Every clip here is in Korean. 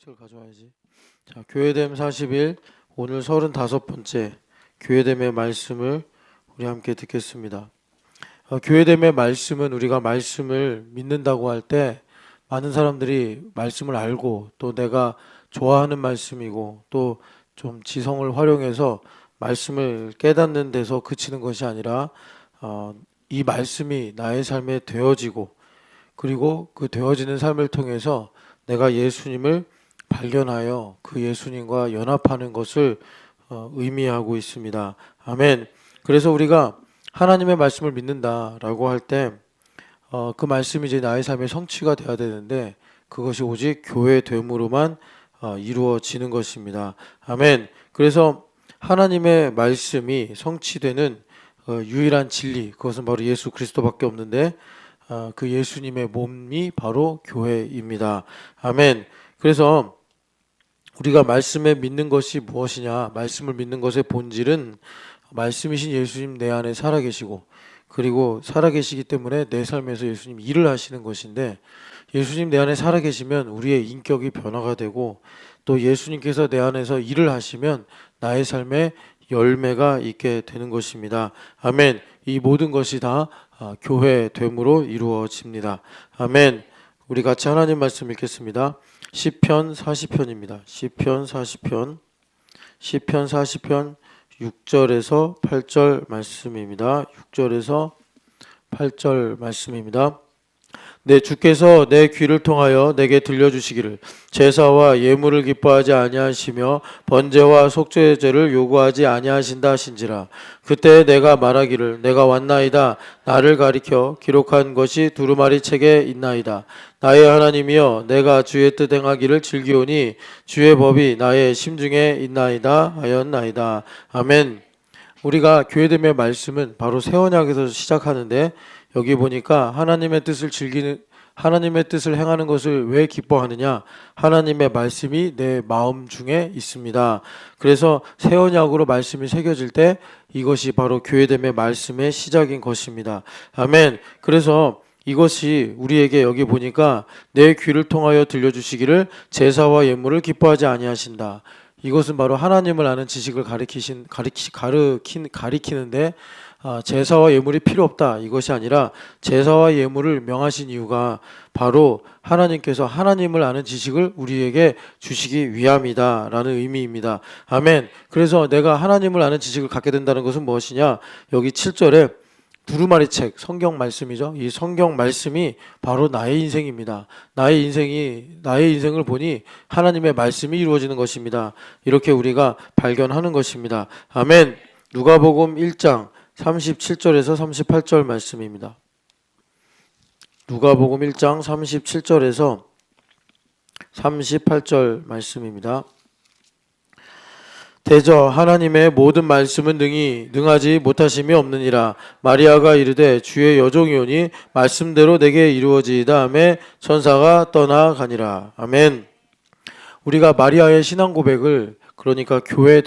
성경책을 가져와야지. 자, 교회됨 40일 오늘 35번째 교회됨의 말씀을 우리 함께 듣겠습니다. 교회됨의 말씀은 우리가 말씀을 믿는다고 할 때 많은 사람들이 말씀을 알고 또 내가 좋아하는 말씀이고 또 좀 지성을 활용해서 말씀을 깨닫는 데서 그치는 것이 아니라 이 말씀이 나의 삶에 되어지고 그리고 그 되어지는 삶을 통해서 내가 예수님을 발견하여 그 예수님과 연합하는 것을 의미하고 있습니다. 아멘. 그래서 우리가 하나님의 말씀을 믿는다라고 할 때 그 말씀이 이제 나의 삶의 성취가 되어야 되는데 그것이 오직 교회됨으로만 이루어지는 것입니다. 아멘. 그래서 하나님의 말씀이 성취되는 유일한 진리, 그것은 바로 예수 그리스도밖에 없는데 그 예수님의 몸이 바로 교회입니다. 아멘. 그래서 우리가 말씀에 믿는 것이 무엇이냐? 말씀을 믿는 것의 본질은 말씀이신 예수님 내 안에 살아계시고 그리고 살아계시기 때문에 내 삶에서 예수님 일을 하시는 것인데 예수님 내 안에 살아계시면 우리의 인격이 변화가 되고 또 예수님께서 내 안에서 일을 하시면 나의 삶에 열매가 있게 되는 것입니다. 아멘. 이 모든 것이 다 교회됨으로 이루어집니다. 아멘. 우리 같이 하나님 말씀 읽겠습니다. 시편 40편입니다. 시편 40편 6절에서 8절 말씀입니다. 6절에서 8절 말씀입니다. 내 주께서 내 귀를 통하여 내게 들려주시기를 제사와 예물을 기뻐하지 아니하시며 번제와 속죄제를 요구하지 아니하신다 하신지라. 그때 내가 말하기를 내가 왔나이다. 나를 가리켜 기록한 것이 두루마리 책에 있나이다. 나의 하나님이여 내가 주의 뜻 행하기를 즐기오니 주의 법이 나의 심중에 있나이다 하였나이다. 아멘. 우리가 교회됨의 말씀은 바로 새 언약에서 시작하는데 여기 보니까 하나님의 뜻을 행하는 것을 왜 기뻐하느냐? 하나님의 말씀이 내 마음 중에 있습니다. 그래서 새 언약으로 말씀이 새겨질 때 이것이 바로 교회됨의 말씀의 시작인 것입니다. 아멘. 그래서 이것이 우리에게 여기 보니까 내 귀를 통하여 들려주시기를 제사와 예물을 기뻐하지 아니하신다. 이것은 바로 하나님을 아는 지식을 가리키는데 제사와 예물이 필요 없다 이것이 아니라 제사와 예물을 명하신 이유가 바로 하나님께서 하나님을 아는 지식을 우리에게 주시기 위함이다 라는 의미입니다. 아멘. 그래서 내가 하나님을 아는 지식을 갖게 된다는 것은 무엇이냐? 여기 7절에 두루마리 책, 성경 말씀이죠. 이 성경 말씀이 바로 나의 인생입니다. 나의 인생을 보니 하나님의 말씀이 이루어지는 것입니다. 이렇게 우리가 발견하는 것입니다. 아멘. 누가복음 1장 37절에서 38절 말씀입니다. 누가복음 1장 37절에서 38절 말씀입니다. 대저 하나님의 모든 말씀은 능하지 못하심이 없느니라. 마리아가 이르되 주의 여종이오니 말씀대로 내게 이루어지이다 하매 천사가 떠나가니라. 아멘. 우리가 마리아의 신앙 고백을 그러니까 교회의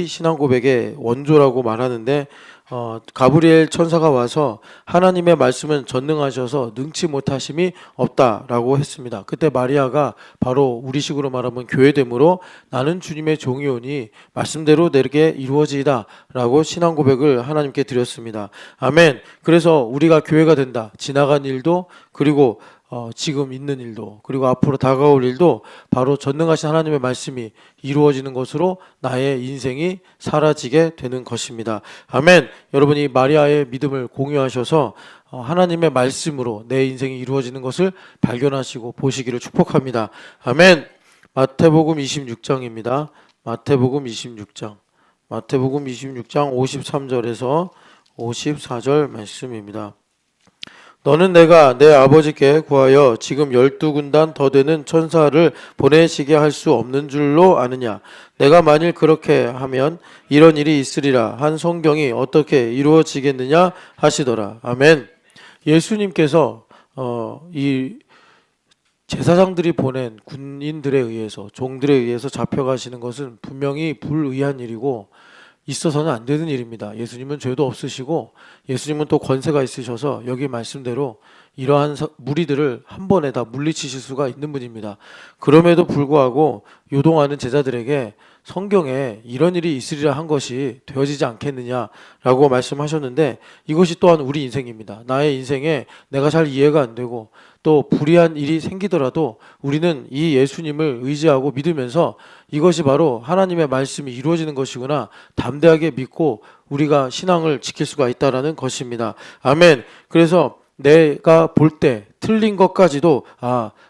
신앙 고백의 원조라고 말하는데 가브리엘 천사가 와서 하나님의 말씀은 전능하셔서 능치 못하심이 없다라고 했습니다. 그때 마리아가 바로 우리식으로 말하면 교회됨으로 나는 주님의 종이오니 말씀대로 내게 이루어지이다 라고 신앙 고백을 하나님께 드렸습니다. 아멘. 그래서 우리가 교회가 된다. 지나간 일도 그리고 지금 있는 일도 그리고 앞으로 다가올 일도 바로 전능하신 하나님의 말씀이 이루어지는 것으로 나의 인생이 사라지게 되는 것입니다. 아멘. 여러분이 마리아의 믿음을 공유하셔서 하나님의 말씀으로 내 인생이 이루어지는 것을 발견하시고 보시기를 축복합니다. 아멘. 마태복음 26장입니다. 마태복음 26장 53절에서 54절 말씀입니다. 너는 내가 내 아버지께 구하여 지금 12군단 더 되는 천사를 보내시게 할 수 없는 줄로 아느냐? 내가 만일 그렇게 하면 이런 일이 있으리라 한 성경이 어떻게 이루어지겠느냐 하시더라. 아멘. 예수님께서 이 제사장들이 보낸 군인들에 의해서 종들에 의해서 잡혀가시는 것은 분명히 불의한 일이고 있어서는 안 되는 일입니다. 예수님은 죄도 없으시고 예수님은 또 권세가 있으셔서 여기 말씀대로 이러한 무리들을 한 번에 다 물리치실 수가 있는 분입니다. 그럼에도 불구하고 요동하는 제자들에게 성경에 이런 일이 있으리라 한 것이 되어지지 않겠느냐라고 말씀하셨는데, 이것이 또한 우리 인생입니다. 나의 인생에 내가 잘 이해가 안 되고 또 불의한 일이 생기더라도 우리는 이 예수님을 의지하고 믿으면서 이것이 바로 하나님의 말씀이 이루어지는 것이구나 담대하게 믿고 우리가 신앙을 지킬 수가 있다라는 것입니다. 아멘. 그래서 내가 볼 때 틀린 것까지도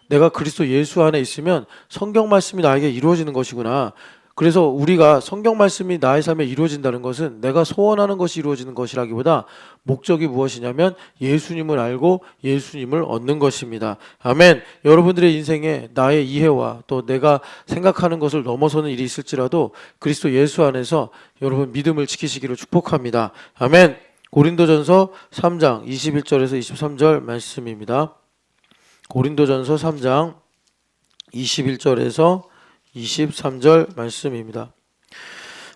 내가 그리스도 예수 안에 있으면 성경 말씀이 나에게 이루어지는 것이구나. 그래서 우리가 성경 말씀이 나의 삶에 이루어진다는 것은 내가 소원하는 것이 이루어지는 것이라기보다 목적이 무엇이냐면 예수님을 알고 예수님을 얻는 것입니다. 아멘. 여러분들의 인생에 나의 이해와 또 내가 생각하는 것을 넘어서는 일이 있을지라도 그리스도 예수 안에서 여러분 믿음을 지키시기를 축복합니다. 아멘. 고린도전서 3장 21절에서 23절 말씀입니다. 고린도전서 3장 21절에서 23절 말씀입니다.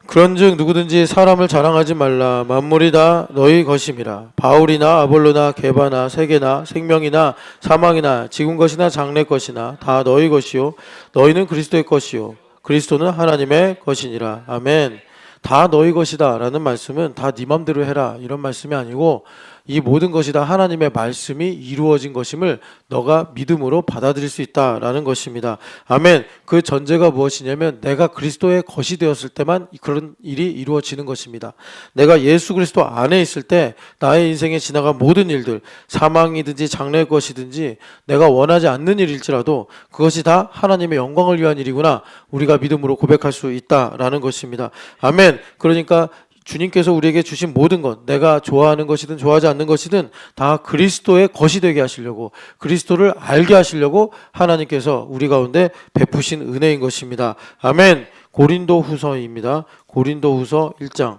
그런즉 누구든지 사람을 자랑하지 말라. 만물이 다 너희 것임이라. 바울이나 아볼로나 게바나 세계나 생명이나 사망이나 지금 것이나 장래 것이나 다 너희 것이요 너희는 그리스도의 것이요 그리스도는 하나님의 것이니라. 아멘. 다 너희 것이다 라는 말씀은 다 네 맘대로 해라 이런 말씀이 아니고, 이 모든 것이 다 하나님의 말씀이 이루어진 것임을 너가 믿음으로 받아들일 수 있다라는 것입니다. 아멘. 그 전제가 무엇이냐면 내가 그리스도의 것이 되었을 때만 그런 일이 이루어지는 것입니다. 내가 예수 그리스도 안에 있을 때 나의 인생에 지나간 모든 일들, 사망이든지 장래의 것이든지 내가 원하지 않는 일일지라도 그것이 다 하나님의 영광을 위한 일이구나 우리가 믿음으로 고백할 수 있다라는 것입니다. 아멘. 그러니까 주님께서 우리에게 주신 모든 것, 내가 좋아하는 것이든 좋아하지 않는 것이든 다 그리스도의 것이 되게 하시려고, 그리스도를 알게 하시려고 하나님께서 우리 가운데 베푸신 은혜인 것입니다. 아멘. 고린도후서입니다. 고린도후서 1장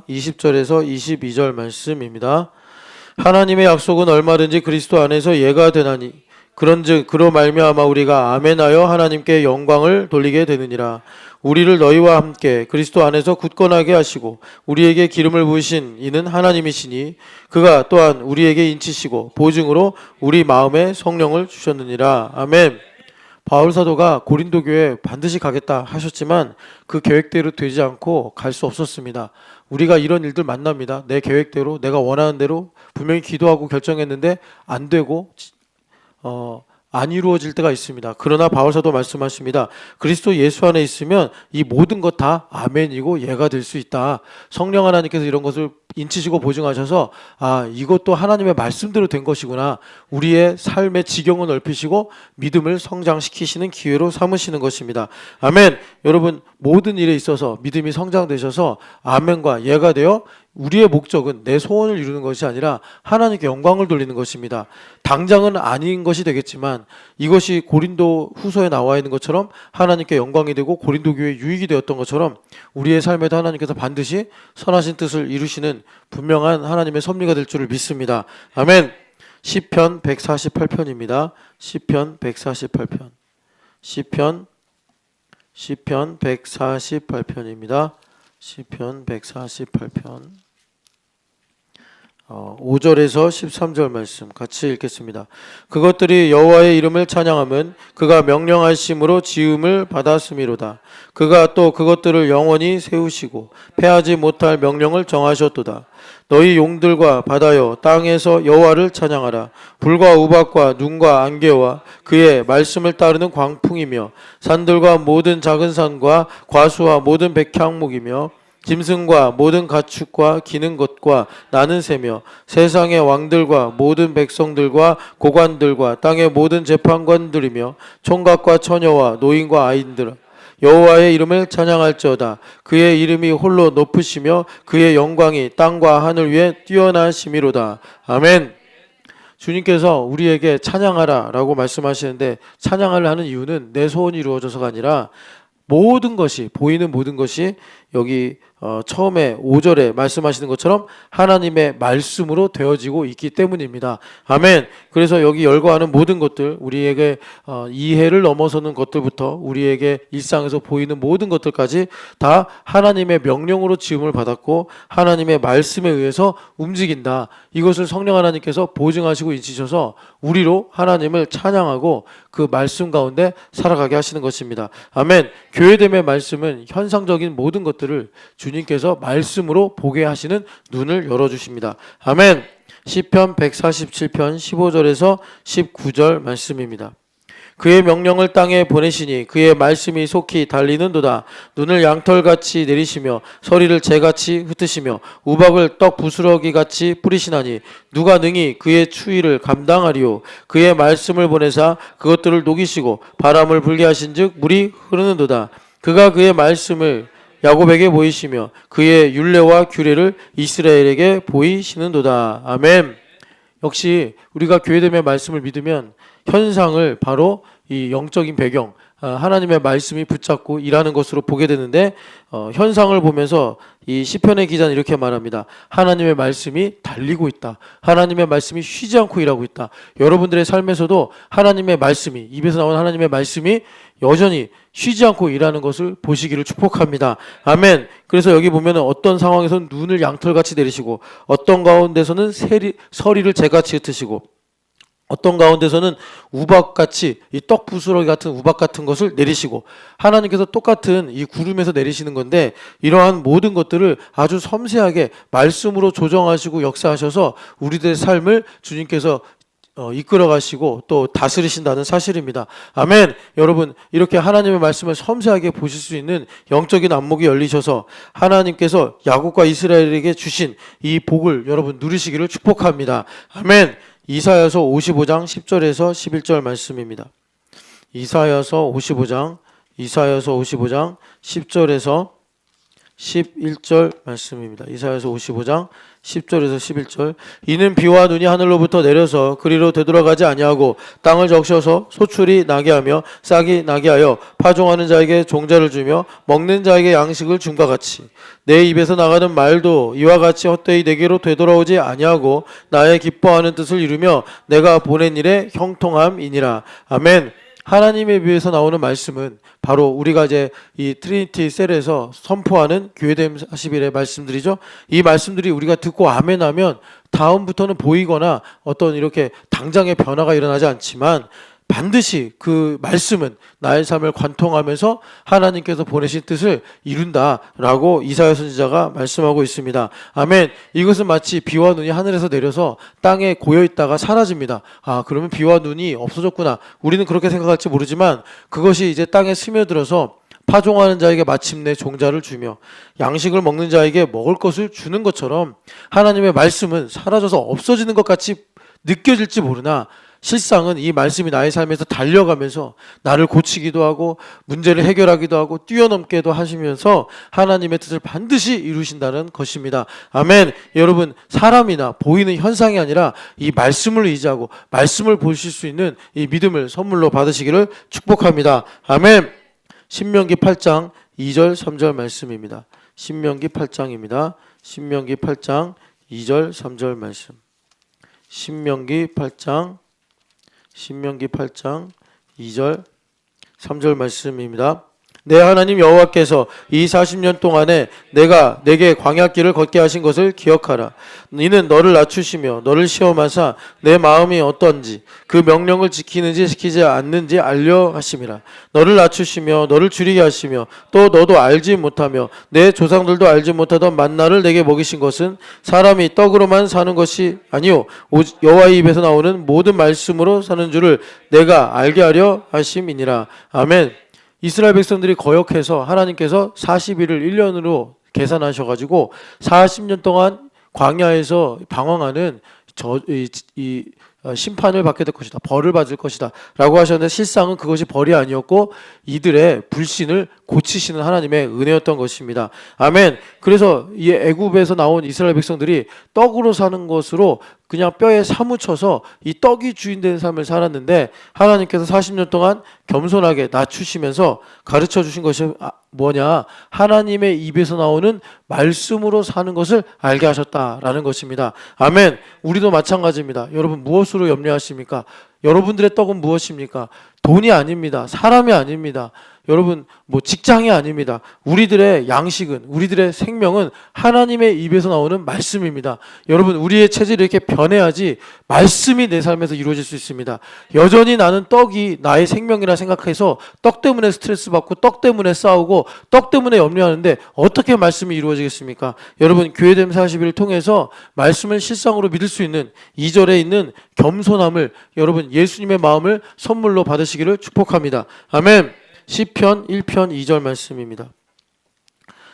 20절에서 22절 말씀입니다. 하나님의 약속은 얼마든지 그리스도 안에서 예가 되나니 그런즉 그로 말미암아 우리가 아멘하여 하나님께 영광을 돌리게 되느니라. 우리를 너희와 함께 그리스도 안에서 굳건하게 하시고 우리에게 기름을 부으신 이는 하나님이시니 그가 또한 우리에게 인치시고 보증으로 우리 마음에 성령을 주셨느니라. 아멘. 바울 사도가 고린도 교회에 반드시 가겠다 하셨지만 그 계획대로 되지 않고 갈 수 없었습니다. 우리가 이런 일들 만납니다. 내 계획대로 내가 원하는 대로 분명히 기도하고 결정했는데 안 되고 안 이루어질 때가 있습니다. 그러나 바울사도 말씀하십니다. 그리스도 예수 안에 있으면 이 모든 것 다 아멘이고 예가 될 수 있다. 성령 하나님께서 이런 것을 인치시고 보증하셔서 이것도 하나님의 말씀대로 된 것이구나. 우리의 삶의 지경을 넓히시고 믿음을 성장시키시는 기회로 삼으시는 것입니다. 아멘. 여러분 모든 일에 있어서 믿음이 성장되셔서 아멘과 예가 되어 우리의 목적은 내 소원을 이루는 것이 아니라 하나님께 영광을 돌리는 것입니다. 당장은 아닌 것이 되겠지만 이것이 고린도 후서에 나와 있는 것처럼 하나님께 영광이 되고 고린도 교회에 유익이 되었던 것처럼 우리의 삶에도 하나님께서 반드시 선하신 뜻을 이루시는 분명한 하나님의 섭리가 될 줄을 믿습니다. 아멘. 시편 148편입니다. 시편 148편. 시편 148편입니다. 시편 148편 5절에서 13절 말씀 같이 읽겠습니다. 그것들이 여호와의 이름을 찬양함은 그가 명령하심으로 지음을 받았음이로다. 그가 또 그것들을 영원히 세우시고 패하지 못할 명령을 정하셨도다. 너희 용들과 바다여 땅에서 여호와를 찬양하라. 불과 우박과 눈과 안개와 그의 말씀을 따르는 광풍이며 산들과 모든 작은 산과 과수와 모든 백향목이며 짐승과 모든 가축과 기는 것과 나는 새며 세상의 왕들과 모든 백성들과 고관들과 땅의 모든 재판관들이며 총각과 처녀와 노인과 아이들 여호와의 이름을 찬양할지어다. 그의 이름이 홀로 높으시며 그의 영광이 땅과 하늘 위에 뛰어나심이로다. 아멘. 주님께서 우리에게 찬양하라 라고 말씀하시는데 찬양을 하는 이유는 내 소원이 이루어져서가 아니라 모든 것이 보이는 모든 것이 여기 처음에 5절에 말씀하시는 것처럼 하나님의 말씀으로 되어지고 있기 때문입니다. 아멘. 그래서 여기 열거하는 모든 것들, 우리에게 이해를 넘어서는 것들부터 우리에게 일상에서 보이는 모든 것들까지 다 하나님의 명령으로 지음을 받았고 하나님의 말씀에 의해서 움직인다. 이것을 성령 하나님께서 보증하시고 있으셔서 우리로 하나님을 찬양하고 그 말씀 가운데 살아가게 하시는 것입니다. 아멘. 교회됨의 말씀은 현상적인 모든 것들을 주님께서 말씀으로 보게 하시는 눈을 열어주십니다. 아멘. 시편 147편 15절에서 19절 말씀입니다. 그의 명령을 땅에 보내시니 그의 말씀이 속히 달리는도다. 눈을 양털같이 내리시며 서리를 재같이 흩으시며 우박을 떡 부스러기같이 뿌리시나니 누가 능히 그의 추위를 감당하리요. 그의 말씀을 보내사 그것들을 녹이시고 바람을 불게 하신즉 물이 흐르는도다. 그가 그의 말씀을 야곱에게 보이시며 그의 율례와 규례를 이스라엘에게 보이시는도다. 아멘. 역시 우리가 교회됨의 말씀을 믿으면 현상을 바로 이 영적인 배경, 하나님의 말씀이 붙잡고 일하는 것으로 보게 되는데 현상을 보면서 이 시편의 기자는 이렇게 말합니다. 하나님의 말씀이 달리고 있다. 하나님의 말씀이 쉬지 않고 일하고 있다. 여러분들의 삶에서도 하나님의 말씀이, 입에서 나온 하나님의 말씀이 여전히 쉬지 않고 일하는 것을 보시기를 축복합니다. 아멘. 그래서 여기 보면은 어떤 상황에서는 눈을 양털같이 내리시고 어떤 가운데서는 서리를 재같이 흩으시고 어떤 가운데서는 우박같이 이 떡 부스러기 같은 우박 같은 것을 내리시고 하나님께서 똑같은 이 구름에서 내리시는 건데 이러한 모든 것들을 아주 섬세하게 말씀으로 조정하시고 역사하셔서 우리들의 삶을 주님께서 이끌어 가시고 또 다스리신다는 사실입니다. 아멘. 여러분 이렇게 하나님의 말씀을 섬세하게 보실 수 있는 영적인 안목이 열리셔서 하나님께서 야곱과 이스라엘에게 주신 이 복을 여러분 누리시기를 축복합니다. 아멘. 이사야서 55장 10절에서 11절 말씀입니다. 이사야서 55장 10절에서 11절 말씀입니다. 이사야서 55장 10절에서 11절. 이는 비와 눈이 하늘로부터 내려서 그리로 되돌아가지 아니하고 땅을 적셔서 소출이 나게 하며 싹이 나게 하여 파종하는 자에게 종자를 주며 먹는 자에게 양식을 줌과 같이 내 입에서 나가는 말도 이와 같이 헛되이 내게로 되돌아오지 아니하고 나의 기뻐하는 뜻을 이루며 내가 보낸 일에 형통함이니라. 아멘. 하나님의 입에서 나오는 말씀은 바로 우리가 이제 이 트리니티 셀에서 선포하는 교회됨 40일의 말씀들이죠. 이 말씀들이 우리가 듣고 아멘하면 다음부터는 보이거나 어떤 이렇게 당장의 변화가 일어나지 않지만 반드시 그 말씀은 나의 삶을 관통하면서 하나님께서 보내신 뜻을 이룬다라고 이사야 선지자가 말씀하고 있습니다. 아멘. 이것은 마치 비와 눈이 하늘에서 내려서 땅에 고여 있다가 사라집니다. 그러면 비와 눈이 없어졌구나. 우리는 그렇게 생각할지 모르지만 그것이 이제 땅에 스며들어서 파종하는 자에게 마침내 종자를 주며 양식을 먹는 자에게 먹을 것을 주는 것처럼 하나님의 말씀은 사라져서 없어지는 것 같이 느껴질지 모르나 실상은 이 말씀이 나의 삶에서 달려가면서 나를 고치기도 하고 문제를 해결하기도 하고 뛰어넘게도 하시면서 하나님의 뜻을 반드시 이루신다는 것입니다. 아멘. 여러분 사람이나 보이는 현상이 아니라 이 말씀을 의지하고 말씀을 보실 수 있는 이 믿음을 선물로 받으시기를 축복합니다. 아멘. 신명기 8장 2절 3절 말씀입니다. 신명기 8장입니다. 신명기 8장 2절 3절 말씀. 신명기 8장 2절 3절 말씀입니다. 내 하나님 여호와께서 이 40년 동안에 내가 내게 광야길을 걷게 하신 것을 기억하라. 이는 너를 낮추시며 너를 시험하사 내 마음이 어떤지 그 명령을 지키는지 지키지 않는지 알려 하심이라. 너를 낮추시며 너를 줄이게 하시며 또 너도 알지 못하며 내 조상들도 알지 못하던 만나를 내게 먹이신 것은 사람이 떡으로만 사는 것이 아니요 여호와의 입에서 나오는 모든 말씀으로 사는 줄을 내가 알게 하려 하심이니라. 아멘. 이스라엘 백성들이 거역해서 하나님께서 40일을 1년으로 계산하셔가지고 40년 동안 광야에서 방황하는 심판을 받게 될 것이다. 벌을 받을 것이다. 라고 하셨는데 실상은 그것이 벌이 아니었고 이들의 불신을 고치시는 하나님의 은혜였던 것입니다. 아멘. 그래서 이 애굽에서 나온 이스라엘 백성들이 떡으로 사는 것으로 그냥 뼈에 사무쳐서 이 떡이 주인 되는 삶을 살았는데, 하나님께서 40년 동안 겸손하게 낮추시면서 가르쳐 주신 것이 뭐냐? 하나님의 입에서 나오는 말씀으로 사는 것을 알게 하셨다라는 것입니다. 아멘. 우리도 마찬가지입니다. 여러분, 무엇으로 염려하십니까? 여러분들의 떡은 무엇입니까? 돈이 아닙니다. 사람이 아닙니다. 여러분, 직장이 아닙니다. 우리들의 양식은, 우리들의 생명은 하나님의 입에서 나오는 말씀입니다. 여러분, 우리의 체질이 이렇게 변해야지 말씀이 내 삶에서 이루어질 수 있습니다. 여전히 나는 떡이 나의 생명이라 생각해서 떡 때문에 스트레스 받고 떡 때문에 싸우고 떡 때문에 염려하는데 어떻게 말씀이 이루어지겠습니까? 여러분, 교회됨 40일을 통해서 말씀을 실상으로 믿을 수 있는 2절에 있는 겸손함을, 여러분 예수님의 마음을 선물로 받으시기를 축복합니다. 아멘. 시편 1편 2절 말씀입니다.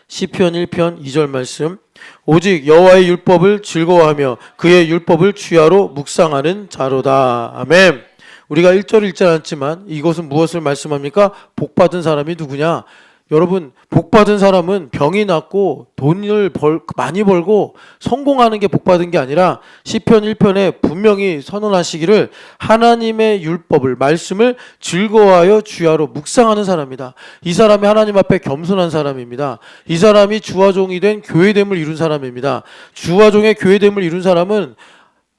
시편 1편 2절 말씀. 오직 여호와의 율법을 즐거워하며 그의 율법을 주야로 묵상하는 자로다. 아멘. 우리가 1절 읽지 않았지만 이것은 무엇을 말씀합니까? 복받은 사람이 누구냐? 여러분, 복받은 사람은 병이 낫고 돈을 많이 벌고 성공하는 게 복받은 게 아니라 시편 1편에 분명히 선언하시기를 하나님의 율법을, 말씀을 즐거워하여 주야로 묵상하는 사람이다. 이 사람이 하나님 앞에 겸손한 사람입니다. 이 사람이 주와 종이 된 교회됨을 이룬 사람입니다. 주와 종의 교회됨을 이룬 사람은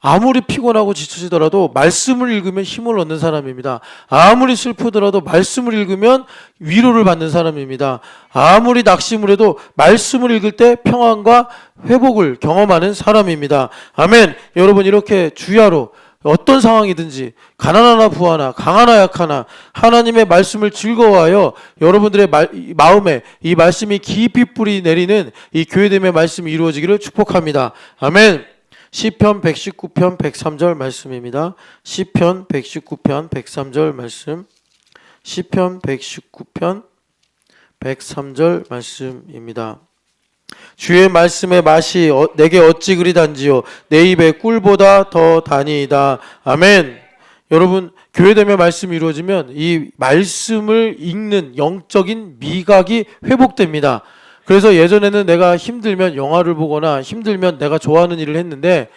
아무리 피곤하고 지치더라도 말씀을 읽으면 힘을 얻는 사람입니다. 아무리 슬프더라도 말씀을 읽으면 위로를 받는 사람입니다. 아무리 낙심을 해도 말씀을 읽을 때 평안과 회복을 경험하는 사람입니다. 아멘. 여러분, 이렇게 주야로 어떤 상황이든지 가난하나 부하나 강하나 약하나 하나님의 말씀을 즐거워하여 여러분들의 마음에 이 말씀이 깊이 뿌리 내리는 이 교회됨의 말씀이 이루어지기를 축복합니다. 아멘. 시편 119편 103절 말씀입니다. 시편 119편 103절 말씀. 시편 119편 103절 말씀입니다. 주의 말씀의 맛이 내게 어찌 그리 단지요 내 입에 꿀보다 더 다니이다. 아멘. 여러분, 교회됨의 말씀이 이루어지면 이 말씀을 읽는 영적인 미각이 회복됩니다. 그래서 예전에는 내가 힘들면 영화를 보거나 힘들면 내가 좋아하는 일을 했는데,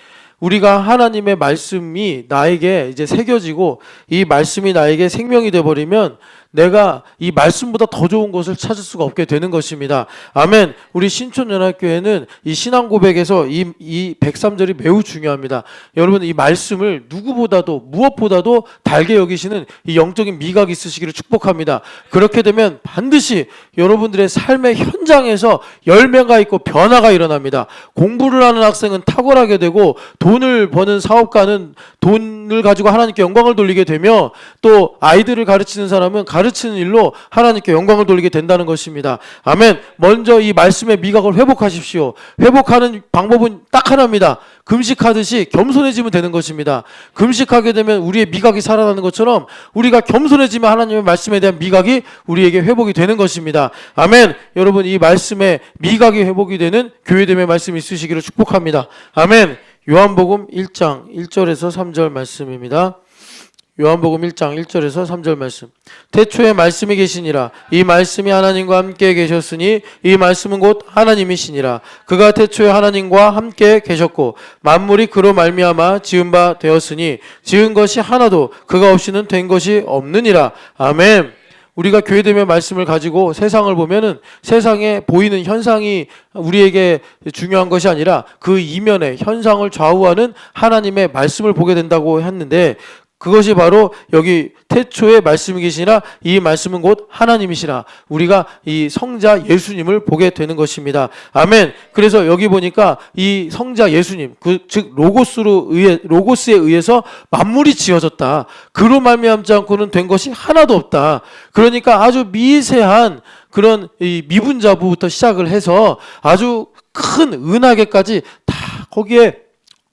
우리가 하나님의 말씀이 나에게 이제 새겨지고 이 말씀이 나에게 생명이 되어버리면 내가 이 말씀보다 더 좋은 것을 찾을 수가 없게 되는 것입니다. 아멘. 우리 신촌연합교회는 이 신앙 고백에서 이 103절이 매우 중요합니다. 여러분, 이 말씀을 누구보다도 무엇보다도 달게 여기시는 이 영적인 미각이 있으시기를 축복합니다. 그렇게 되면 반드시 여러분들의 삶의 현장에서 열매가 있고 변화가 일어납니다. 공부를 하는 학생은 탁월하게 되고 돈을 버는 사업가는 돈을 가지고 하나님께 영광을 돌리게 되며, 또 아이들을 가르치는 사람은 가르치는 일로 하나님께 영광을 돌리게 된다는 것입니다. 아멘. 먼저 이 말씀의 미각을 회복하십시오. 회복하는 방법은 딱 하나입니다. 금식하듯이 겸손해지면 되는 것입니다. 금식하게 되면 우리의 미각이 살아나는 것처럼 우리가 겸손해지면 하나님의 말씀에 대한 미각이 우리에게 회복이 되는 것입니다. 아멘. 여러분, 이 말씀의 미각이 회복이 되는 교회됨의 말씀이 있으시기를 축복합니다. 아멘. 요한복음 1장 1절에서 3절 말씀입니다. 요한복음 1장 1절에서 3절 말씀. 태초에 말씀이 계시니라. 이 말씀이 하나님과 함께 계셨으니 이 말씀은 곧 하나님이시니라. 그가 태초에 하나님과 함께 계셨고 만물이 그로 말미암아 지은 바 되었으니 지은 것이 하나도 그가 없이는 된 것이 없느니라. 아멘. 우리가 교회됨의 말씀을 가지고 세상을 보면은 세상에 보이는 현상이 우리에게 중요한 것이 아니라 그 이면의 현상을 좌우하는 하나님의 말씀을 보게 된다고 했는데, 그것이 바로 여기 태초에 말씀이 계시니라. 이 말씀은 곧 하나님이시라. 우리가 이 성자 예수님을 보게 되는 것입니다. 아멘. 그래서 여기 보니까 이 성자 예수님, 즉 로고스에 의해서 만물이 지어졌다. 그로 말미암지 않고는 된 것이 하나도 없다. 그러니까 아주 미세한 그런 이 미분자부부터 시작을 해서 아주 큰 은하계까지 다 거기에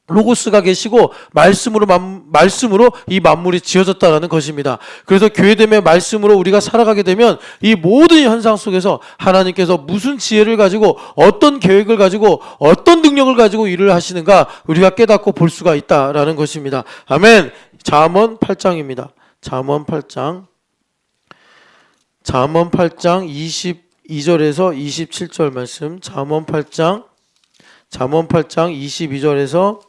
로고스가 계시고 말씀으로 이 만물이 지어졌다라는 것입니다. 그래서 교회됨의 말씀으로 우리가 살아가게 되면 이 모든 현상 속에서 하나님께서 무슨 지혜를 가지고 어떤 계획을 가지고 어떤 능력을 가지고 일을 하시는가 우리가 깨닫고 볼 수가 있다라는 것입니다. 아멘. 잠언 8장입니다. 잠언 8장 잠언 8장 22절에서 27절 말씀. 잠언 8장 22절에서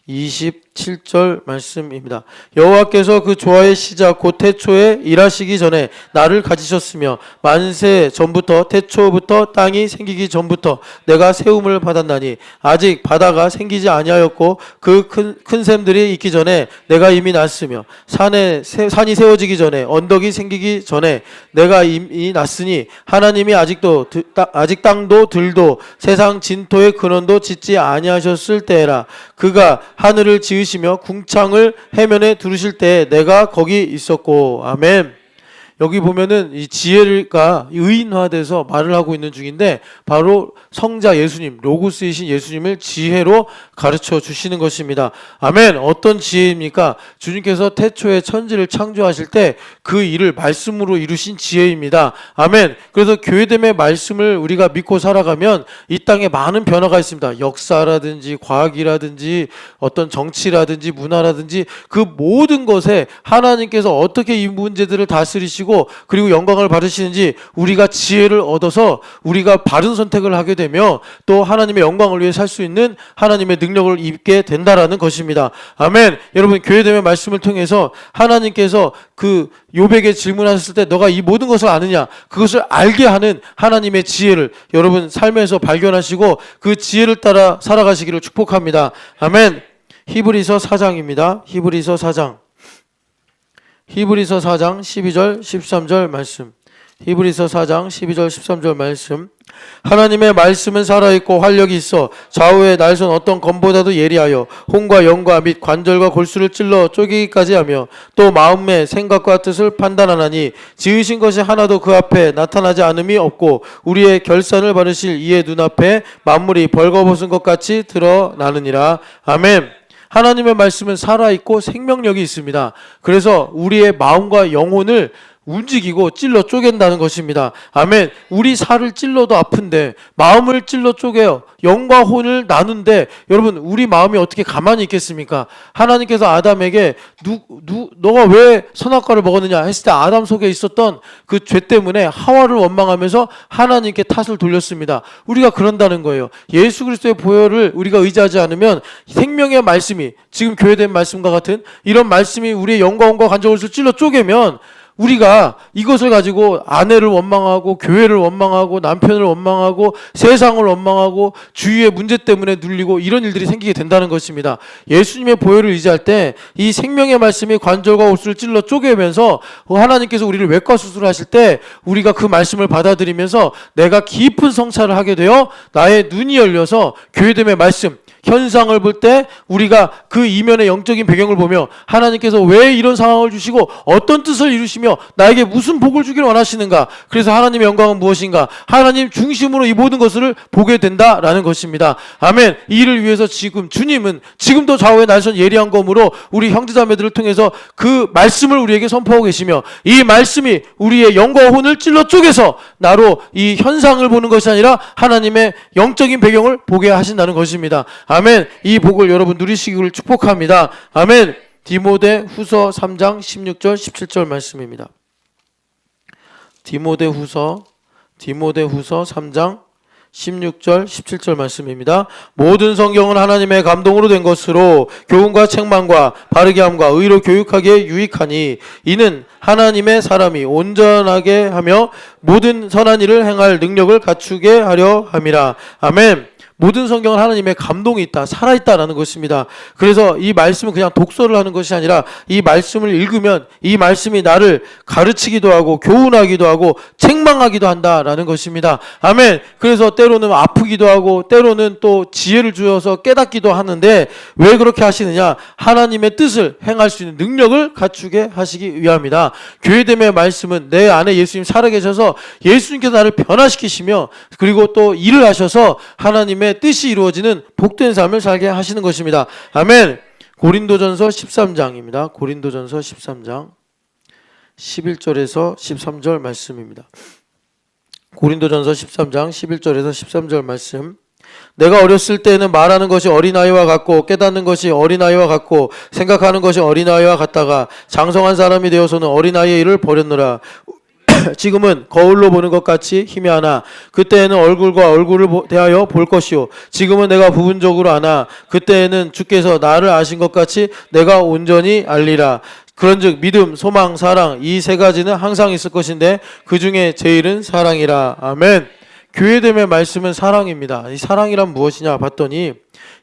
27절 말씀입니다. 여호와께서 그 조화의 시작 곧 태초에 일하시기 전에 나를 가지셨으며 만세 전부터 태초부터 땅이 생기기 전부터 내가 세움을 받았나니 아직 바다가 생기지 아니하였고 그 큰 샘들이 있기 전에 내가 이미 났으며 산이 세워지기 전에 언덕이 생기기 전에 내가 이미 났으니 하나님이 아직 땅도 들도 세상 진토의 근원도 짓지 아니하셨을 때라. 그가 하늘을 지으시며 궁창을 해면에 두르실 때 내가 거기 있었고. 아멘. 여기 보면은 이 지혜가 의인화돼서 말을 하고 있는 중인데 바로 성자 예수님, 로고스이신 예수님을 지혜로 가르쳐 주시는 것입니다. 아멘. 어떤 지혜입니까? 주님께서 태초에 천지를 창조하실 때 그 일을 말씀으로 이루신 지혜입니다. 아멘. 그래서 교회됨의 말씀을 우리가 믿고 살아가면 이 땅에 많은 변화가 있습니다. 역사라든지 과학이라든지 어떤 정치라든지 문화라든지 그 모든 것에 하나님께서 어떻게 이 문제들을 다스리시고 그리고 영광을 받으시는지 우리가 지혜를 얻어서 우리가 바른 선택을 하게 되며 또 하나님의 영광을 위해 살 수 있는 하나님의 능력을 입게 된다라는 것입니다. 아멘. 여러분, 교회됨의 말씀을 통해서 하나님께서 그 요백에 질문하셨을 때 너가 이 모든 것을 아느냐, 그것을 알게 하는 하나님의 지혜를 여러분 삶에서 발견하시고 그 지혜를 따라 살아가시기를 축복합니다. 아멘. 히브리서 4장입니다. 히브리서 4장 12절 13절 말씀. 히브리서 4장 12절 13절 말씀. 하나님의 말씀은 살아있고 활력이 있어 좌우의 날선 어떤 검보다도 예리하여 혼과 영과 및 관절과 골수를 찔러 쪼개기까지 하며 또 마음의 생각과 뜻을 판단하나니 지으신 것이 하나도 그 앞에 나타나지 않음이 없고 우리의 결산을 받으실 이의 눈앞에 만물이 벌거벗은 것 같이 드러나느니라. 아멘. 하나님의 말씀은 살아있고 생명력이 있습니다. 그래서 우리의 마음과 영혼을 움직이고 찔러 쪼갠다는 것입니다. 아멘. 우리 살을 찔러도 아픈데 마음을 찔러 쪼개요. 영과 혼을 나눈데 여러분, 우리 마음이 어떻게 가만히 있겠습니까? 하나님께서 아담에게 너가 왜 선악과를 먹었느냐 했을 때 아담 속에 있었던 그 죄 때문에 하와를 원망하면서 하나님께 탓을 돌렸습니다. 우리가 그런다는 거예요. 예수 그리스도의 보혈을 우리가 의지하지 않으면 생명의 말씀이 지금 교회된 말씀과 같은 이런 말씀이 우리의 영과 혼과 관절을 찔러 쪼개면 우리가 이것을 가지고 아내를 원망하고 교회를 원망하고 남편을 원망하고 세상을 원망하고 주위의 문제 때문에 눌리고 이런 일들이 생기게 된다는 것입니다. 예수님의 보혈을 의지할 때 이 생명의 말씀이 관절과 옷을 찔러 쪼개면서 하나님께서 우리를 외과 수술하실 때 우리가 그 말씀을 받아들이면서 내가 깊은 성찰을 하게 되어 나의 눈이 열려서 교회됨의 말씀 현상을 볼 때 우리가 그 이면의 영적인 배경을 보며 하나님께서 왜 이런 상황을 주시고 어떤 뜻을 이루시며 나에게 무슨 복을 주기를 원하시는가, 그래서 하나님의 영광은 무엇인가, 하나님 중심으로 이 모든 것을 보게 된다라는 것입니다. 아멘. 이 일을 위해서 지금 주님은 지금도 좌우의 날선 예리한 검으로 우리 형제자매들을 통해서 그 말씀을 우리에게 선포하고 계시며 이 말씀이 우리의 영과 혼을 찔러 쪼개서 나로 이 현상을 보는 것이 아니라 하나님의 영적인 배경을 보게 하신다는 것입니다. 아멘. 이 복을 여러분 누리시기를 축복합니다. 아멘. 디모데 후서 3장 16절 17절 말씀입니다. 디모데 후서 3장 16절 17절 말씀입니다. 모든 성경은 하나님의 감동으로 된 것으로 교훈과 책망과 바르게 함과 의로 교육하기에 유익하니 이는 하나님의 사람이 온전하게 하며 모든 선한 일을 행할 능력을 갖추게 하려 함이라. 아멘. 모든 성경은 하나님의 감동이 있다, 살아있다라는 것입니다. 그래서 이 말씀은 그냥 독서를 하는 것이 아니라 이 말씀을 읽으면 이 말씀이 나를 가르치기도 하고 교훈하기도 하고 책망하기도 한다라는 것입니다. 아멘. 그래서 때로는 아프기도 하고 때로는 또 지혜를 주어서 깨닫기도 하는데 왜 그렇게 하시느냐? 하나님의 뜻을 행할 수 있는 능력을 갖추게 하시기 위함이다. 교회됨의 말씀은 내 안에 예수님 살아계셔서 예수님께서 나를 변화시키시며 그리고 또 일을 하셔서 하나님의 뜻이 이루어지는 복된 삶을 살게 하시는 것입니다. 아멘. 고린도전서 13장입니다. 고린도전서 13장 11절에서 13절 말씀입니다. 고린도전서 13장 11절에서 13절 말씀. 내가 어렸을 때에는 말하는 것이 어린아이와 같고 깨닫는 것이 어린아이와 같고 생각하는 것이 어린아이와 같다가 장성한 사람이 되어서는 어린아이의 일을 버렸노라. 지금은 거울로 보는 것 같이 희미하나 그때에는 얼굴과 얼굴을 대하여 볼 것이요 지금은 내가 부분적으로 아나 그때에는 주께서 나를 아신 것 같이 내가 온전히 알리라. 그런즉 믿음, 소망, 사랑 이 세 가지는 항상 있을 것인데 그 중에 제일은 사랑이라. 아멘. 교회됨의 말씀은 사랑입니다. 이 사랑이란 무엇이냐 봤더니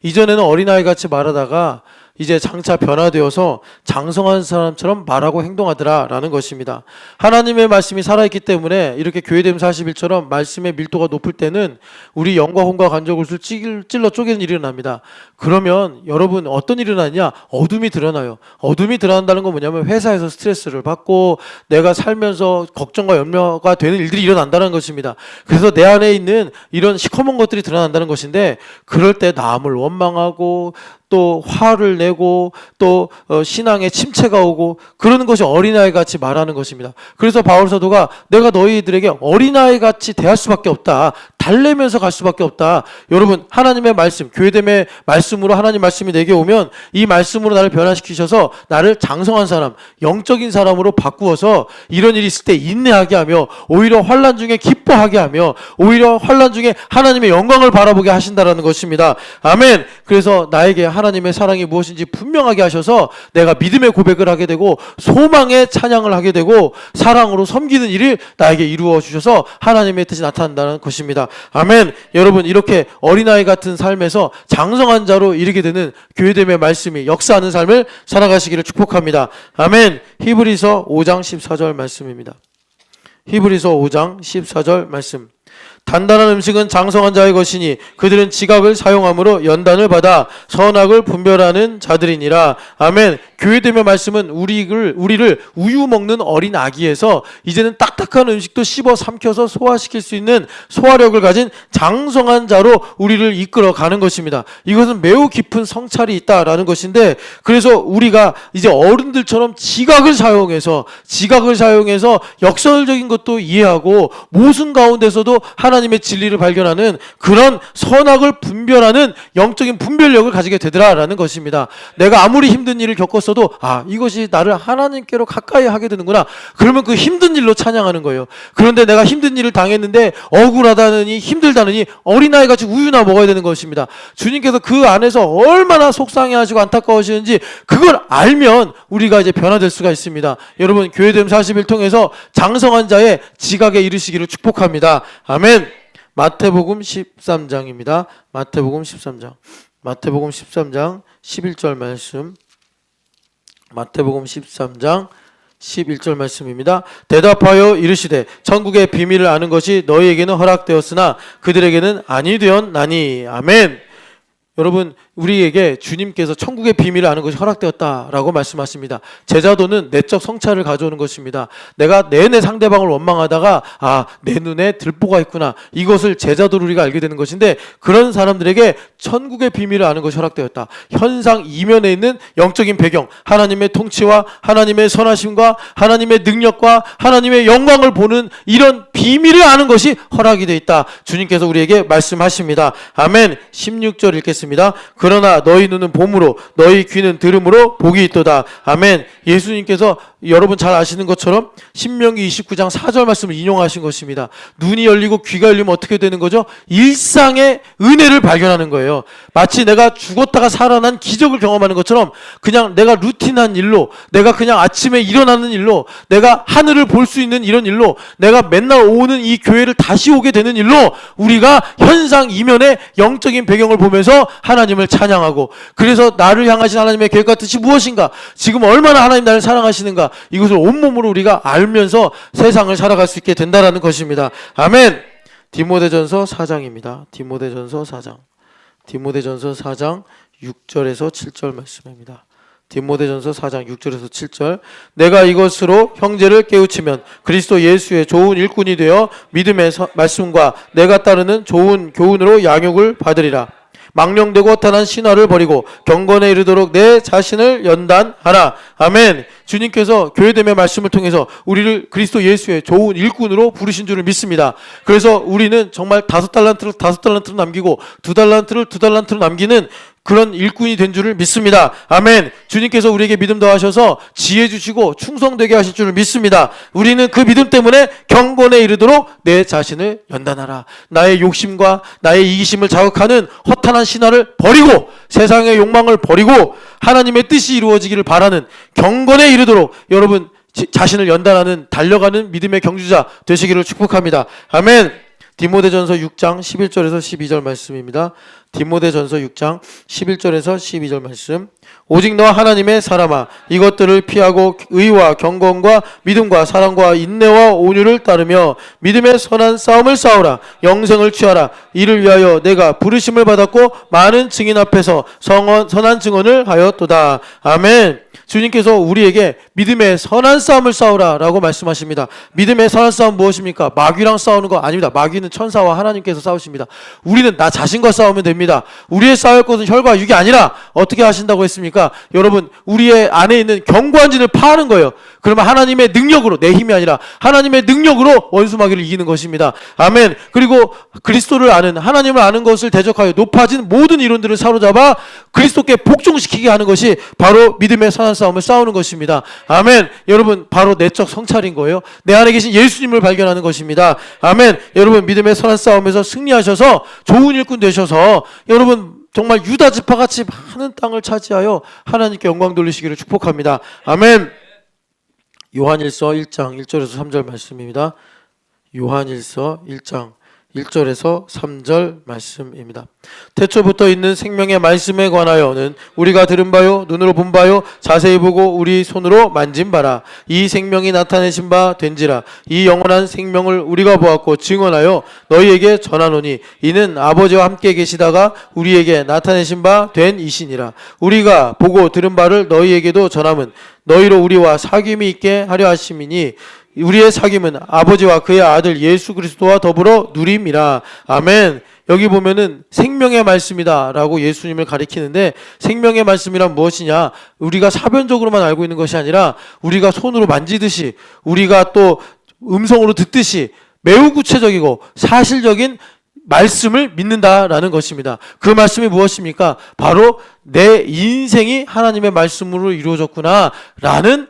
이전에는 어린아이 같이 말하다가 이제 장차 변화되어서 장성한 사람처럼 말하고 행동하더라라는 것입니다. 하나님의 말씀이 살아있기 때문에 이렇게 교회됨 41처럼 말씀의 밀도가 높을 때는 우리 영과 혼과 간접을 찔러 쪼개는 일이 일어납니다. 그러면 여러분 어떤 일이 일어나냐? 어둠이 드러나요. 어둠이 드러난다는 건 뭐냐면 회사에서 스트레스를 받고 내가 살면서 걱정과 염려가 되는 일들이 일어난다는 것입니다. 그래서 내 안에 있는 이런 시커먼 것들이 드러난다는 것인데 그럴 때 남을 원망하고 또 화를 내고 또 신앙에 침체가 오고 그러는 것이 어린아이 같이 말하는 것입니다. 그래서 바울 사도가 내가 너희들에게 어린아이 같이 대할 수밖에 없다. 달래면서 갈 수밖에 없다. 여러분 하나님의 말씀, 교회됨의 말씀으로 하나님 말씀이 내게 오면 이 말씀으로 나를 변화시키셔서 나를 장성한 사람, 영적인 사람으로 바꾸어서 이런 일이 있을 때 인내하게 하며 오히려 환난 중에 기뻐하게 하며 오히려 환난 중에 하나님의 영광을 바라보게 하신다라는 것입니다. 아멘. 그래서 나에게 하나님의 사랑이 무엇인지 분명하게 하셔서 내가 믿음의 고백을 하게 되고 소망의 찬양을 하게 되고 사랑으로 섬기는 일을 나에게 이루어 주셔서 하나님의 뜻이 나타난다는 것입니다. 아멘. 여러분 이렇게 어린아이 같은 삶에서 장성한 자로 이르게 되는 교회됨의 말씀이 역사하는 삶을 살아가시기를 축복합니다. 아멘. 히브리서 5장 14절 말씀입니다. 히브리서 5장 14절 말씀. 단단한 음식은 장성한 자의 것이니 그들은 지각을 사용함으로 연단을 받아 선악을 분별하는 자들이니라. 아멘. 교회됨의 말씀은 우리를 우유 먹는 어린 아기에서 이제는 딱딱한 음식도 씹어 삼켜서 소화시킬 수 있는 소화력을 가진 장성한 자로 우리를 이끌어 가는 것입니다. 이것은 매우 깊은 성찰이 있다라는 것인데 그래서 우리가 이제 어른들처럼 지각을 사용해서 역설적인 것도 이해하고 모순 가운데서도 하나님의 진리를 발견하는 그런 선악을 분별하는 영적인 분별력을 가지게 되더라라는 것입니다. 내가 아무리 힘든 일을 겪었어도 이것이 나를 하나님께로 가까이 하게 되는구나. 그러면 그 힘든 일로 찬양하는 거예요. 그런데 내가 힘든 일을 당했는데 억울하다느니 힘들다느니 어린아이같이 우유나 먹어야 되는 것입니다. 주님께서 그 안에서 얼마나 속상해하시고 안타까우시는지 그걸 알면 우리가 이제 변화될 수가 있습니다. 여러분 교회됨 40일 통해서 장성한 자의 지각에 이르시기를 축복합니다. 아멘. 마태복음 13장입니다. 마태복음 13장 11절 말씀. 마태복음 13장 11절 말씀입니다. 대답하여 이르시되 천국의 비밀을 아는 것이 너희에게는 허락되었으나 그들에게는 아니 되었나니. 아멘. 여러분 우리에게 주님께서 천국의 비밀을 아는 것이 허락되었다라고 말씀하십니다. 제자도는 내적 성찰을 가져오는 것입니다. 내가 내내 상대방을 원망하다가 내 눈에 들보가 있구나. 이것을 제자도로 우리가 알게 되는 것인데 그런 사람들에게 천국의 비밀을 아는 것이 허락되었다. 현상 이면에 있는 영적인 배경, 하나님의 통치와 하나님의 선하심과 하나님의 능력과 하나님의 영광을 보는 이런 비밀을 아는 것이 허락이 되어 있다. 주님께서 우리에게 말씀하십니다. 아멘. 16절 읽겠습니다. 그러나 너희 눈은 봄으로 너희 귀는 들음으로 복이 있도다. 아멘. 예수님께서 여러분 잘 아시는 것처럼 신명기 29장 4절 말씀을 인용하신 것입니다. 눈이 열리고 귀가 열리면 어떻게 되는 거죠? 일상의 은혜를 발견하는 거예요. 마치 내가 죽었다가 살아난 기적을 경험하는 것처럼 그냥 내가 루틴한 일로 내가 그냥 아침에 일어나는 일로 내가 하늘을 볼 수 있는 이런 일로 내가 맨날 오는 이 교회를 다시 오게 되는 일로 우리가 현상 이면의 영적인 배경을 보면서 하나님을 찬양하고 그래서 나를 향하신 하나님의 계획과 뜻이 무엇인가 지금 얼마나 하나님 나를 사랑하시는가 이것을 온몸으로 우리가 알면서 세상을 살아갈 수 있게 된다라는 것입니다. 아멘. 디모데전서 4장입니다. 디모데전서 4장 6절에서 7절 말씀입니다. 디모데전서 4장 6절에서 7절. 내가 이것으로 형제를 깨우치면 그리스도 예수의 좋은 일꾼이 되어 믿음의 말씀과 내가 따르는 좋은 교훈으로 양육을 받으리라. 망령되고 허탄한 신화를 버리고 경건에 이르도록 내 자신을 연단하라. 아멘. 주님께서 교회됨의 말씀을 통해서 우리를 그리스도 예수의 좋은 일꾼으로 부르신 줄을 믿습니다. 그래서 우리는 정말 5달란트를 남기고 2달란트를 남기는 그런 일꾼이 된 줄을 믿습니다. 아멘. 주님께서 우리에게 믿음 더하셔서 지혜 주시고 충성되게 하실 줄을 믿습니다. 우리는 그 믿음 때문에 경건에 이르도록 내 자신을 연단하라. 나의 욕심과 나의 이기심을 자극하는 허탄한 신화를 버리고 세상의 욕망을 버리고 하나님의 뜻이 이루어지기를 바라는 경건에 이르도록 여러분 자신을 연단하는 달려가는 믿음의 경주자 되시기를 축복합니다. 아멘. 디모데전서 6장 11절에서 12절 말씀입니다. 디모데전서 6장 11절에서 12절 말씀. 오직 너 하나님의 사람아 이것들을 피하고 의와 경건과 믿음과 사랑과 인내와 온유를 따르며 믿음의 선한 싸움을 싸우라. 영생을 취하라. 이를 위하여 내가 부르심을 받았고 많은 증인 앞에서 선한 증언을 하였도다. 아멘. 주님께서 우리에게 믿음의 선한 싸움을 싸우라 라고 말씀하십니다. 믿음의 선한 싸움 무엇입니까? 마귀랑 싸우는 거 아닙니다. 마귀는 천사와 하나님께서 싸우십니다. 우리는 나 자신과 싸우면 됩니다. 우리의 싸울 것은 혈과 육이 아니라 어떻게 하신다고 했습니까? 여러분 우리의 안에 있는 견고한 진을 파하는 거예요. 그러면 하나님의 능력으로, 내 힘이 아니라 하나님의 능력으로 원수 마귀를 이기는 것입니다. 아멘. 그리고 그리스도를 아는, 하나님을 아는 것을 대적하여 높아진 모든 이론들을 사로잡아 그리스도께 복종시키게 하는 것이 바로 믿음의 선한 싸움을 싸우는 것입니다. 아멘. 여러분 바로 내적 성찰인 거예요. 내 안에 계신 예수님을 발견하는 것입니다. 아멘. 여러분 믿음의 선한 싸움에서 승리하셔서 좋은 일꾼 되셔서 여러분 정말 유다 지파같이 많은 땅을 차지하여 하나님께 영광 돌리시기를 축복합니다. 아멘. 요한일서 1장 1절에서 3절 말씀입니다. 요한일서 1장 1절에서 3절 말씀입니다. 태초부터 있는 생명의 말씀에 관하여는 우리가 들은 바요 눈으로 본 바요 자세히 보고 우리 손으로 만진 바라. 이 생명이 나타내신 바 된지라. 이 영원한 생명을 우리가 보았고 증언하여 너희에게 전하노니 이는 아버지와 함께 계시다가 우리에게 나타내신 바 된 이시니라. 우리가 보고 들은 바를 너희에게도 전함은 너희로 우리와 사귐이 있게 하려 하심이니 우리의 사귐은 아버지와 그의 아들 예수 그리스도와 더불어 누림이라. 아멘. 여기 보면은 생명의 말씀이다 라고 예수님을 가리키는데 생명의 말씀이란 무엇이냐? 우리가 사변적으로만 알고 있는 것이 아니라 우리가 손으로 만지듯이 우리가 또 음성으로 듣듯이 매우 구체적이고 사실적인 말씀을 믿는다라는 것입니다. 그 말씀이 무엇입니까? 바로 내 인생이 하나님의 말씀으로 이루어졌구나 라는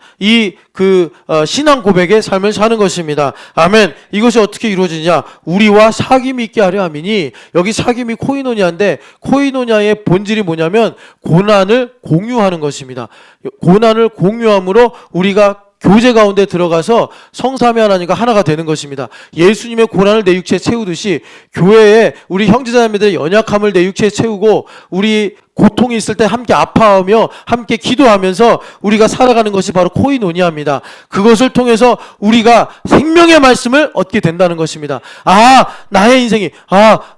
신앙 고백의 삶을 사는 것입니다. 아멘. 이것이 어떻게 이루어지냐? 우리와 사귐이 있게 하려 함이니, 여기 사귐이 코이노니아인데 코이노니아의 본질이 뭐냐면 고난을 공유하는 것입니다. 고난을 공유함으로 우리가 교제 가운데 들어가서 성삼위 하나님과 하나가 되는 것입니다. 예수님의 고난을 내 육체에 채우듯이 교회에 우리 형제자매들의 연약함을 내 육체에 채우고 우리 고통이 있을 때 함께 아파하며 함께 기도하면서 우리가 살아가는 것이 바로 코이노니아입니다. 그것을 통해서 우리가 생명의 말씀을 얻게 된다는 것입니다. 나의 인생이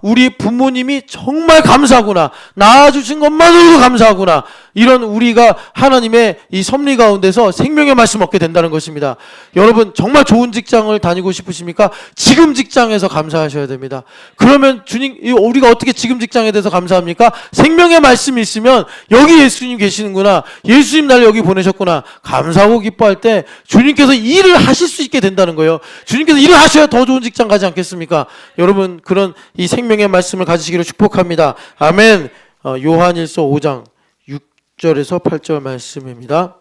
우리 부모님이 정말 감사하구나. 낳아주신 것만으로도 감사하구나. 이런 우리가 하나님의 이 섭리 가운데서 생명의 말씀 얻게 된다는 것입니다. 여러분 정말 좋은 직장을 다니고 싶으십니까? 지금 직장에서 감사하셔야 됩니다. 그러면 주님, 우리가 어떻게 지금 직장에 대해서 감사합니까? 생명의 말씀이 있으면 여기 예수님 계시는구나. 예수님 날 여기 보내셨구나. 감사하고 기뻐할 때 주님께서 일을 하실 수 있게 된다는 거예요. 주님께서 일을 하셔야 더 좋은 직장 가지 않겠습니까? 여러분 그런 이 생명의 말씀을 가지시기를 축복합니다. 아멘. 요한일서 5장 6절에서 8절 말씀입니다.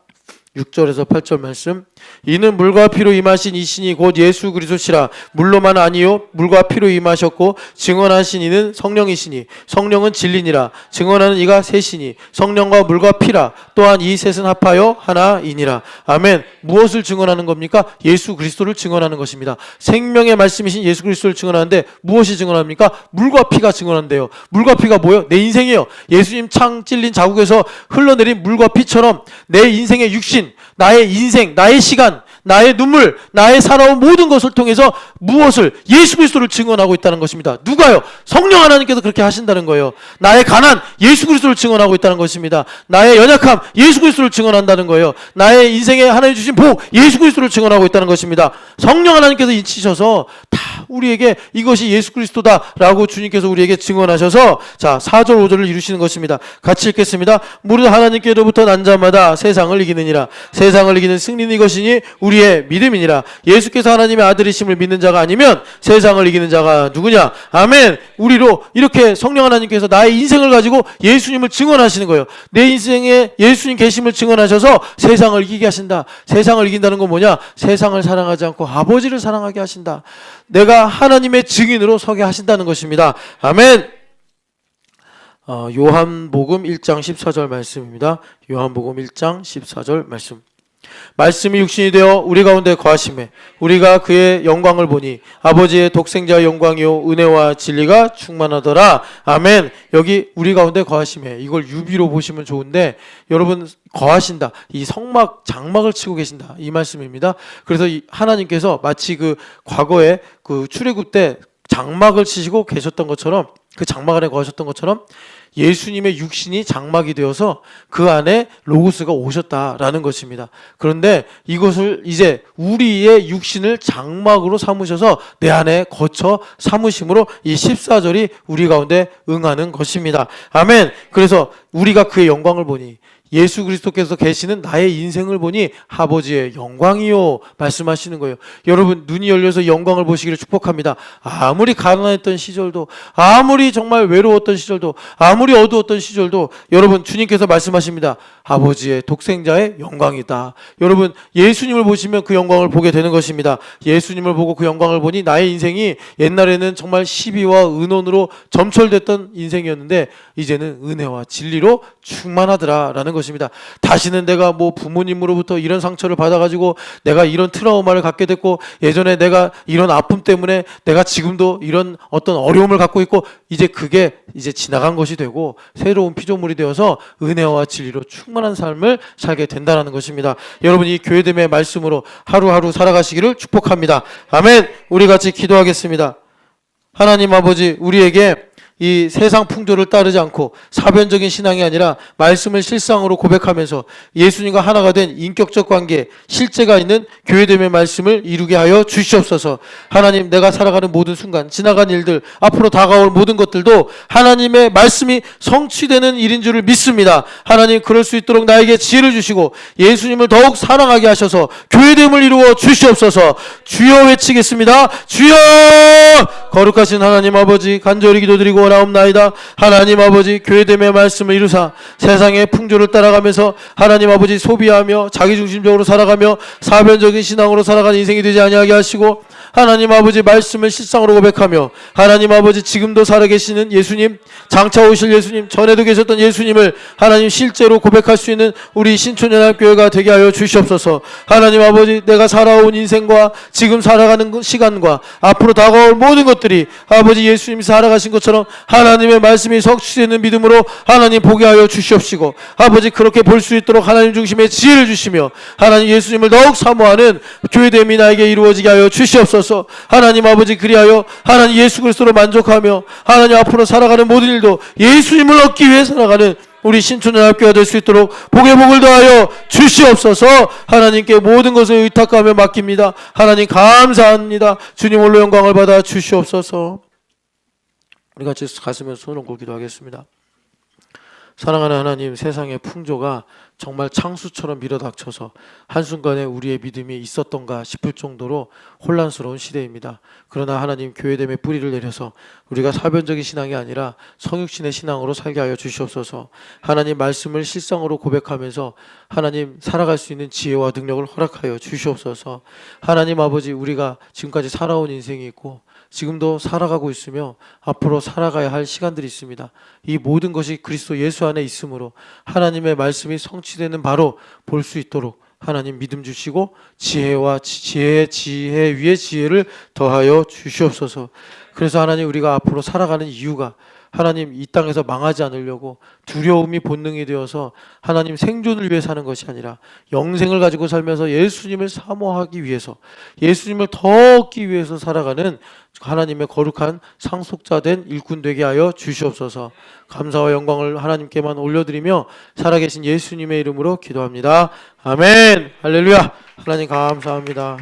6절에서 8절 말씀. 이는 물과 피로 임하신 이신이 곧 예수 그리스도시라. 물로만 아니요 물과 피로 임하셨고 증언하신 이는 성령이시니 성령은 진리니라. 증언하는 이가 셋이니 성령과 물과 피라. 또한 이 셋은 합하여 하나이니라. 아멘. 무엇을 증언하는 겁니까? 예수 그리스도를 증언하는 것입니다. 생명의 말씀이신 예수 그리스도를 증언하는데 무엇이 증언합니까? 물과 피가 증언한대요. 물과 피가 뭐예요? 내 인생이에요. 예수님 창 찔린 자국에서 흘러내린 물과 피처럼 내 인생의 육신, 나의 인생, 나의 시간, 나의 눈물, 나의 살아온 모든 것을 통해서 무엇을? 예수 그리스도를 증언하고 있다는 것입니다. 누가요? 성령 하나님께서 그렇게 하신다는 거예요. 나의 가난, 예수 그리스도를 증언하고 있다는 것입니다. 나의 연약함, 예수 그리스도를 증언한다는 거예요. 나의 인생에 하나님 주신 복, 예수 그리스도를 증언하고 있다는 것입니다. 성령 하나님께서 인치셔서 다 우리에게 이것이 예수 그리스도다라고 주님께서 우리에게 증언하셔서 자 4절 5절을 이루시는 것입니다. 같이 읽겠습니다. 무릇 하나님께로부터 난 자마다 세상을 이기느니라. 세상을 이기는 승리는 이것이니 우리의 믿음이니라. 예수께서 하나님의 아들이심을 믿는 자가 아니면 세상을 이기는 자가 누구냐? 아멘. 우리로 이렇게 성령 하나님께서 나의 인생을 가지고 예수님을 증언하시는 거예요. 내 인생에 예수님 계심을 증언하셔서 세상을 이기게 하신다. 세상을 이긴다는 건 뭐냐? 세상을 사랑하지 않고 아버지를 사랑하게 하신다. 내가 하나님의 증인으로 서게 하신다는 것입니다. 아멘. 요한복음 1장 14절 말씀입니다. 요한복음 1장 14절 말씀. 말씀이 육신이 되어 우리 가운데 거하심에 우리가 그의 영광을 보니 아버지의 독생자의 영광이요 은혜와 진리가 충만하더라. 아멘. 여기 우리 가운데 거하심에 이걸 유비로 보시면 좋은데 여러분 거하신다. 이 성막 장막을 치고 계신다. 이 말씀입니다. 그래서 하나님께서 마치 그 과거에 그 출애굽 때 장막을 치시고 계셨던 것처럼 그 장막 안에 거하셨던 것처럼 예수님의 육신이 장막이 되어서 그 안에 로고스가 오셨다라는 것입니다. 그런데 이것을 이제 우리의 육신을 장막으로 삼으셔서 내 안에 거쳐 삼으심으로 이 14절이 우리 가운데 응하는 것입니다. 아멘. 그래서 우리가 그의 영광을 보니 예수 그리스도께서 계시는 나의 인생을 보니 아버지의 영광이요 말씀하시는 거예요. 여러분 눈이 열려서 영광을 보시기를 축복합니다. 아무리 가난했던 시절도 아무리 정말 외로웠던 시절도 아무리 어두웠던 시절도 여러분 주님께서 말씀하십니다. 아버지의 독생자의 영광이다. 여러분 예수님을 보시면 그 영광을 보게 되는 것입니다. 예수님을 보고 그 영광을 보니 나의 인생이 옛날에는 정말 시비와 은혼으로 점철됐던 인생이었는데 이제는 은혜와 진리로 충만하더라라는 것입니다. 다시는 내가 뭐 부모님으로부터 이런 상처를 받아가지고 내가 이런 트라우마를 갖게 됐고 예전에 내가 이런 아픔 때문에 내가 지금도 이런 어떤 어려움을 갖고 있고 이제 그게 이제 지나간 것이 되고 새로운 피조물이 되어서 은혜와 진리로 충만한 삶을 살게 된다는 것입니다. 여러분 이 교회됨의 말씀으로 하루하루 살아가시기를 축복합니다. 아멘. 우리 같이 기도하겠습니다. 하나님 아버지 우리에게 이 세상 풍조를 따르지 않고 사변적인 신앙이 아니라 말씀을 실상으로 고백하면서 예수님과 하나가 된 인격적 관계, 실제가 있는 교회됨의 말씀을 이루게 하여 주시옵소서. 하나님 내가 살아가는 모든 순간, 지나간 일들, 앞으로 다가올 모든 것들도 하나님의 말씀이 성취되는 일인 줄을 믿습니다. 하나님 그럴 수 있도록 나에게 지혜를 주시고 예수님을 더욱 사랑하게 하셔서 교회됨을 이루어 주시옵소서. 주여 외치겠습니다. 주여! 거룩하신 하나님 아버지 간절히 기도드리고 나옵나이다. 하나님 아버지 교회됨의 말씀을 이루사 세상의 풍조를 따라가면서 하나님 아버지 소비하며 자기중심적으로 살아가며 사변적인 신앙으로 살아가는 인생이 되지 아니하게 하시고 하나님 아버지 말씀을 실상으로 고백하며 하나님 아버지 지금도 살아계시는 예수님, 장차 오실 예수님, 전에도 계셨던 예수님을 하나님 실제로 고백할 수 있는 우리 신촌연합교회가 되게 하여 주시옵소서. 하나님 아버지 내가 살아온 인생과 지금 살아가는 시간과 앞으로 다가올 모든 것들이 아버지 예수님이 살아가신 것처럼 하나님의 말씀이 성취되는 믿음으로 하나님 보게 하여 주시옵시고 아버지 그렇게 볼 수 있도록 하나님 중심의 지혜를 주시며 하나님 예수님을 더욱 사모하는 교회됨이 나에게 이루어지게 하여 주시옵소서. 하나님 아버지 그리하여 하나님 예수 그리스도로 만족하며 하나님 앞으로 살아가는 모든 일도 예수님을 얻기 위해 살아가는 우리 신촌연합교회가 될 수 있도록 복의 복을 더하여 주시옵소서. 하나님께 모든 것을 의탁하며 맡깁니다. 하나님 감사합니다. 주님 홀로 영광을 받아 주시옵소서. 우리 같이 가슴에 손을 얹고 기도하겠습니다. 사랑하는 하나님, 세상의 풍조가 정말 창수처럼 밀어닥쳐서 한순간에 우리의 믿음이 있었던가 싶을 정도로 혼란스러운 시대입니다. 그러나 하나님 교회됨의 뿌리를 내려서 우리가 사변적인 신앙이 아니라 성육신의 신앙으로 살게 하여 주시옵소서. 하나님 말씀을 실상으로 고백하면서 하나님 살아갈 수 있는 지혜와 능력을 허락하여 주시옵소서. 하나님 아버지 우리가 지금까지 살아온 인생이 있고 지금도 살아가고 있으며 앞으로 살아가야 할 시간들이 있습니다. 이 모든 것이 그리스도 예수 안에 있으므로 하나님의 말씀이 성취되는 바로 볼 수 있도록 하나님 믿음 주시고 지혜 위에 지혜를 더하여 주시옵소서. 그래서 하나님 우리가 앞으로 살아가는 이유가 하나님 이 땅에서 망하지 않으려고 두려움이 본능이 되어서 하나님 생존을 위해 사는 것이 아니라 영생을 가지고 살면서 예수님을 사모하기 위해서 예수님을 더 얻기 위해서 살아가는 하나님의 거룩한 상속자 된 일꾼 되게 하여 주시옵소서. 감사와 영광을 하나님께만 올려드리며 살아계신 예수님의 이름으로 기도합니다. 아멘. 할렐루야. 하나님 감사합니다.